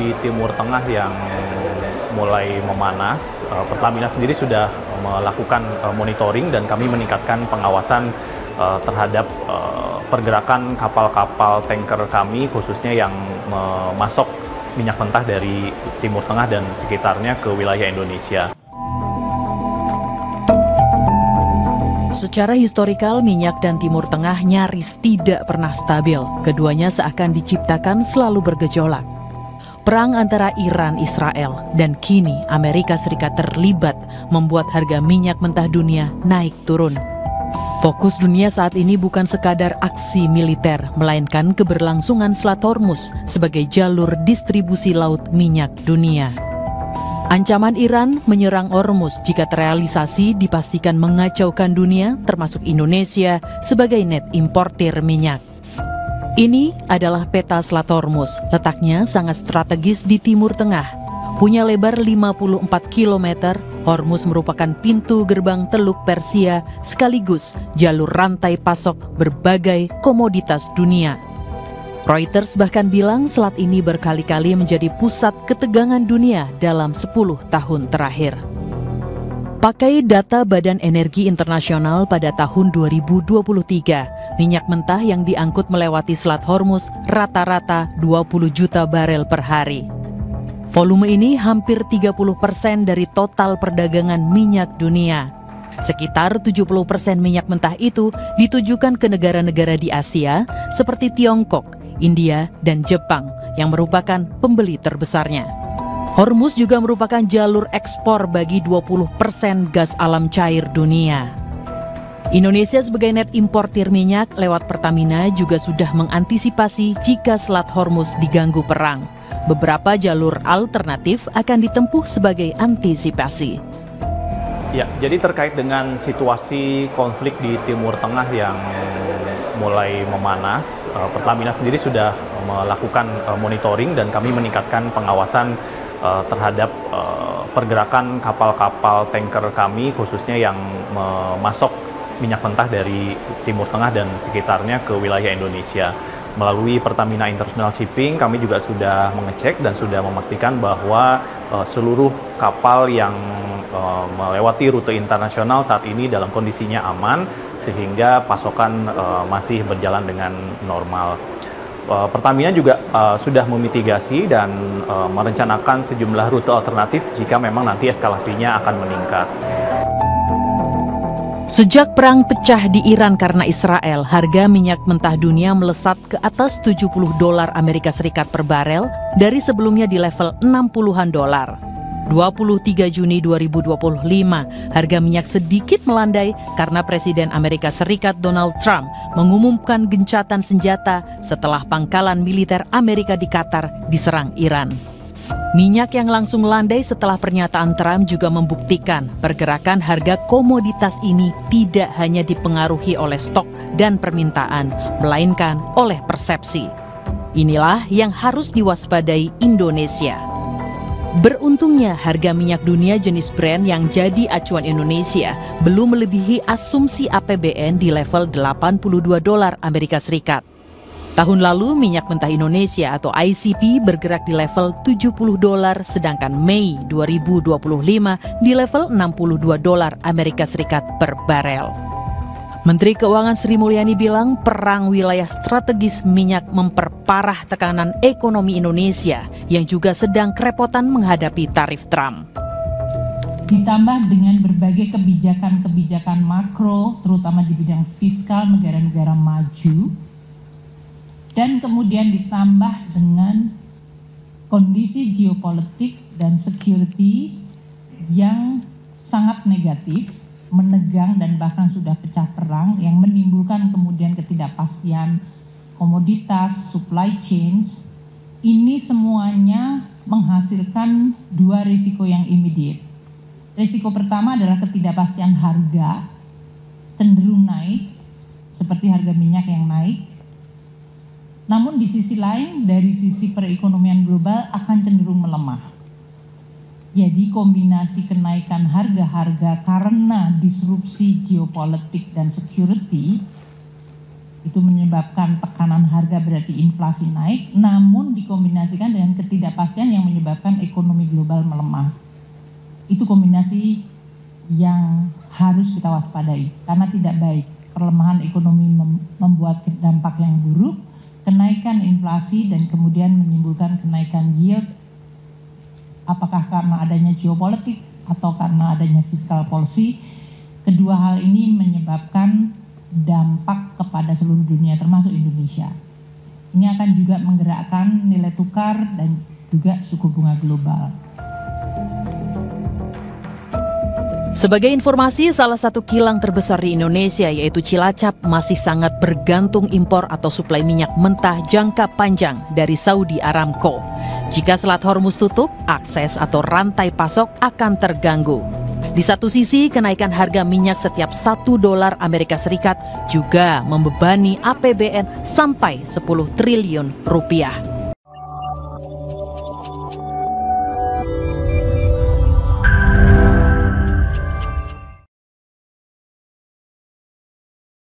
di Timur Tengah yang mulai memanas, Pertamina sendiri sudah melakukan monitoring dan kami meningkatkan pengawasan terhadap pergerakan kapal-kapal tanker kami, khususnya yang memasok minyak mentah dari Timur Tengah dan sekitarnya ke wilayah Indonesia. Secara historikal, minyak dan Timur Tengah nyaris tidak pernah stabil. Keduanya seakan diciptakan selalu bergejolak. Perang antara Iran, Israel, dan kini Amerika Serikat terlibat membuat harga minyak mentah dunia naik turun. Fokus dunia saat ini bukan sekadar aksi militer, melainkan keberlangsungan Selat Hormuz sebagai jalur distribusi laut minyak dunia. Ancaman Iran menyerang Hormuz jika terrealisasi dipastikan mengacaukan dunia, termasuk Indonesia sebagai net importir minyak. Ini adalah peta Selat Hormuz, letaknya sangat strategis di Timur Tengah. Punya lebar 54 km, Hormuz merupakan pintu gerbang Teluk Persia sekaligus jalur rantai pasok berbagai komoditas dunia. Reuters bahkan bilang selat ini berkali-kali menjadi pusat ketegangan dunia dalam 10 tahun terakhir. Pakai data Badan Energi Internasional pada tahun 2023, minyak mentah yang diangkut melewati Selat Hormuz rata-rata 20 juta barel per hari. Volume ini hampir 30% dari total perdagangan minyak dunia. Sekitar 70% minyak mentah itu ditujukan ke negara-negara di Asia seperti Tiongkok, India, dan Jepang yang merupakan pembeli terbesarnya. Hormuz juga merupakan jalur ekspor bagi 20% gas alam cair dunia. Indonesia sebagai net importir minyak lewat Pertamina juga sudah mengantisipasi jika Selat Hormuz diganggu perang. Beberapa jalur alternatif akan ditempuh sebagai antisipasi. Ya, jadi terkait dengan situasi konflik di Timur Tengah yang mulai memanas, Pertamina sendiri sudah melakukan monitoring dan kami meningkatkan pengawasan terhadap pergerakan kapal-kapal tanker kami, khususnya yang memasok minyak mentah dari Timur Tengah dan sekitarnya ke wilayah Indonesia. Melalui Pertamina International Shipping, kami juga sudah mengecek dan sudah memastikan bahwa seluruh kapal yang melewati rute internasional saat ini dalam kondisinya aman, sehingga pasokan masih berjalan dengan normal. Pertamina juga sudah memitigasi dan merencanakan sejumlah rute alternatif jika memang nanti eskalasinya akan meningkat. Sejak perang pecah di Iran karena Israel, harga minyak mentah dunia melesat ke atas $70 Amerika Serikat per barel dari sebelumnya di level 60-an dolar. 23 Juni 2025, harga minyak sedikit melandai karena Presiden Amerika Serikat Donald Trump mengumumkan gencatan senjata setelah pangkalan militer Amerika di Qatar diserang Iran. Minyak yang langsung landai setelah pernyataan Trump juga membuktikan pergerakan harga komoditas ini tidak hanya dipengaruhi oleh stok dan permintaan, melainkan oleh persepsi. Inilah yang harus diwaspadai Indonesia. Beruntungnya harga minyak dunia jenis Brent yang jadi acuan Indonesia belum melebihi asumsi APBN di level $82 Amerika Serikat. Tahun lalu minyak mentah Indonesia atau ICP bergerak di level $70, sedangkan Mei 2025 di level $62 Amerika Serikat per barel. Menteri Keuangan Sri Mulyani bilang perang wilayah strategis minyak memperparah tekanan ekonomi Indonesia yang juga sedang kerepotan menghadapi tarif Trump. Ditambah dengan berbagai kebijakan-kebijakan makro, terutama di bidang fiskal negara-negara maju, dan kemudian ditambah dengan kondisi geopolitik dan security yang sangat negatif, menegang dan bahkan sudah pecah perang yang menimbulkan kemudian ketidakpastian komoditas, supply chains. Ini semuanya menghasilkan dua risiko yang immediate. Risiko pertama adalah ketidakpastian harga cenderung naik, seperti harga minyak yang naik. Namun di sisi lain, dari sisi perekonomian global akan cenderung melemah. Jadi kombinasi kenaikan harga-harga karena disrupsi geopolitik dan security itu menyebabkan tekanan harga berarti inflasi naik, namun dikombinasikan dengan ketidakpastian yang menyebabkan ekonomi global melemah. Itu kombinasi yang harus kita waspadai karena tidak baik. Perlemahan ekonomi membuat dampak yang buruk, kenaikan inflasi dan kemudian menimbulkan kenaikan yield, apakah karena adanya geopolitik atau karena adanya fiscal policy. Kedua hal ini menyebabkan dampak kepada seluruh dunia termasuk Indonesia. Ini akan juga menggerakkan nilai tukar dan juga suku bunga global. Sebagai informasi, salah satu kilang terbesar di Indonesia yaitu Cilacap masih sangat bergantung impor atau suplai minyak mentah jangka panjang dari Saudi Aramco. Jika Selat Hormuz tutup, akses atau rantai pasok akan terganggu. Di satu sisi, kenaikan harga minyak setiap $1 Amerika Serikat juga membebani APBN sampai 10 triliun rupiah.